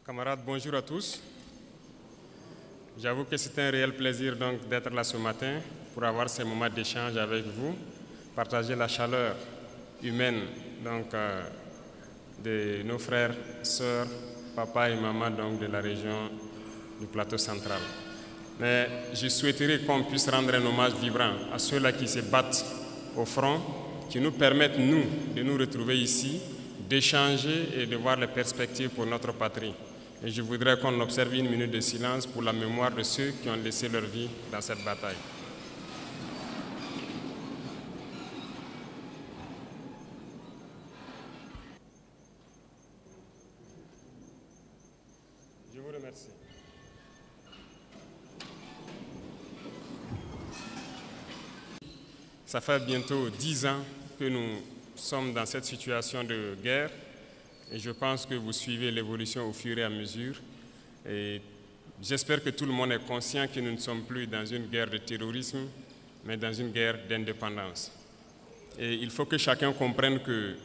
Camarades, bonjour à tous. J'avoue que c'est un réel plaisir donc d'être là ce matin pour avoir ces moments d'échange avec vous, partager la chaleur humaine donc, de nos frères, sœurs, papa et maman donc, de la région du plateau central. Mais je souhaiterais qu'on puisse rendre un hommage vibrant à ceux-là qui se battent au front, qui nous permettent, nous, de nous retrouver ici, d'échanger et de voir les perspectives pour notre patrie. Et je voudrais qu'on observe une minute de silence pour la mémoire de ceux qui ont laissé leur vie dans cette bataille. Je vous remercie. Ça fait bientôt 10 ans que nous sommes dans cette situation de guerre. Et je pense que vous suivez l'évolution au fur et à mesure. Et j'espère que tout le monde est conscient que nous ne sommes plus dans une guerre de terrorisme, mais dans une guerre d'indépendance. Et il faut que chacun comprenne que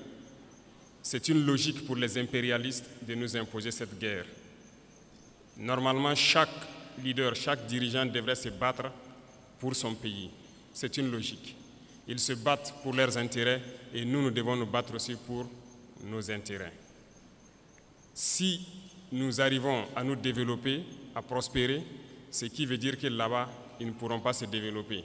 c'est une logique pour les impérialistes de nous imposer cette guerre. Normalement, chaque leader, chaque dirigeant devrait se battre pour son pays. C'est une logique. Ils se battent pour leurs intérêts et nous devons nous battre aussi pour nos intérêts. Si nous arrivons à nous développer, à prospérer, ce qui veut dire que là-bas, ils ne pourront pas se développer.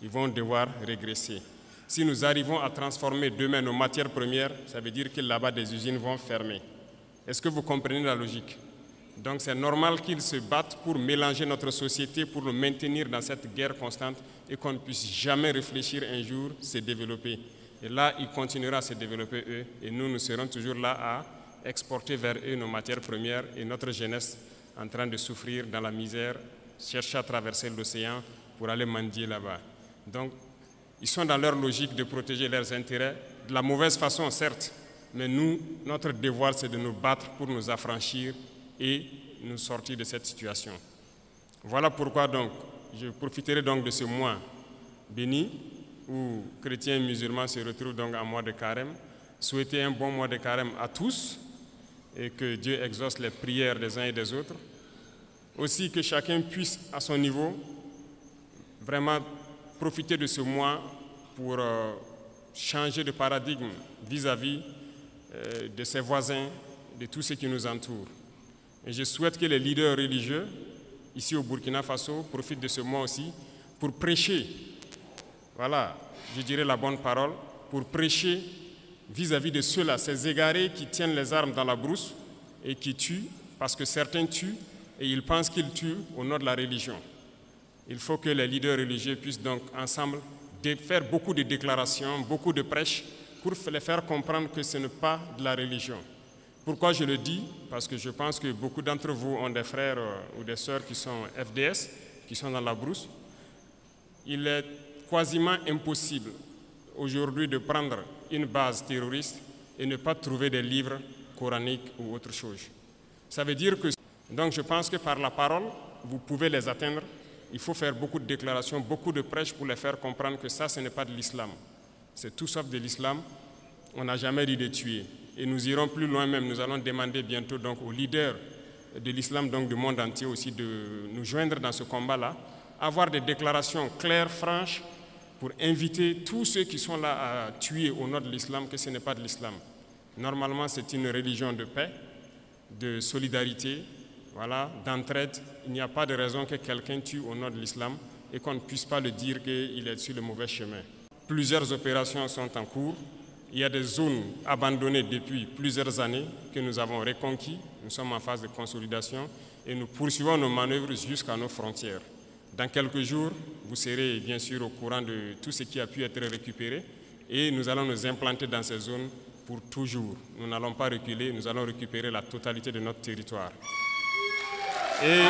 Ils vont devoir régresser. Si nous arrivons à transformer demain nos matières premières, ça veut dire que là-bas, des usines vont fermer. Est-ce que vous comprenez la logique? Donc c'est normal qu'ils se battent pour mélanger notre société, pour nous maintenir dans cette guerre constante et qu'on ne puisse jamais réfléchir un jour se développer. Et là, ils continueront à se développer eux et nous serons toujours là à exporter vers eux nos matières premières et notre jeunesse en train de souffrir dans la misère, chercher à traverser l'océan pour aller mendier là-bas. Donc, ils sont dans leur logique de protéger leurs intérêts, de la mauvaise façon certes, mais nous, notre devoir c'est de nous battre pour nous affranchir et nous sortir de cette situation. Voilà pourquoi donc, je profiterai donc de ce mois béni où chrétiens et musulmans se retrouvent donc en mois de carême, souhaiter un bon mois de carême à tous et que Dieu exauce les prières des uns et des autres. Aussi que chacun puisse à son niveau vraiment profiter de ce mois pour changer de paradigme vis-à-vis de ses voisins, de tous ceux qui nous entourent. Et je souhaite que les leaders religieux ici au Burkina Faso profitent de ce mois aussi pour prêcher, voilà, je dirais la bonne parole, pour prêcher vis-à-vis de ceux-là, ces égarés qui tiennent les armes dans la brousse et qui tuent, parce que certains tuent et ils pensent qu'ils tuent au nom de la religion. Il faut que les leaders religieux puissent donc ensemble faire beaucoup de déclarations, beaucoup de prêches pour les faire comprendre que ce n'est pas de la religion. Pourquoi je le dis? Parce que je pense que beaucoup d'entre vous ont des frères ou des sœurs qui sont FDS, qui sont dans la brousse. Il est quasiment impossible aujourd'hui de prendre une base terroriste et ne pas trouver des livres coraniques ou autre chose. Ça veut dire que, donc je pense que par la parole, vous pouvez les atteindre. Il faut faire beaucoup de déclarations, beaucoup de prêches pour les faire comprendre que ça, ce n'est pas de l'islam. C'est tout sauf de l'islam. On n'a jamais dit de tuer. Et nous irons plus loin même. Nous allons demander bientôt donc aux leaders de l'islam, donc du monde entier aussi, de nous joindre dans ce combat-là, avoir des déclarations claires, franches, pour inviter tous ceux qui sont là à tuer au nom de l'islam, que ce n'est pas de l'islam. Normalement, c'est une religion de paix, de solidarité, voilà, d'entraide. Il n'y a pas de raison que quelqu'un tue au nom de l'islam et qu'on ne puisse pas le dire qu'il est sur le mauvais chemin. Plusieurs opérations sont en cours. Il y a des zones abandonnées depuis plusieurs années que nous avons reconquis. Nous sommes en phase de consolidation et nous poursuivons nos manœuvres jusqu'à nos frontières. Dans quelques jours, vous serez bien sûr au courant de tout ce qui a pu être récupéré et nous allons nous implanter dans ces zones pour toujours. Nous n'allons pas reculer, nous allons récupérer la totalité de notre territoire. Et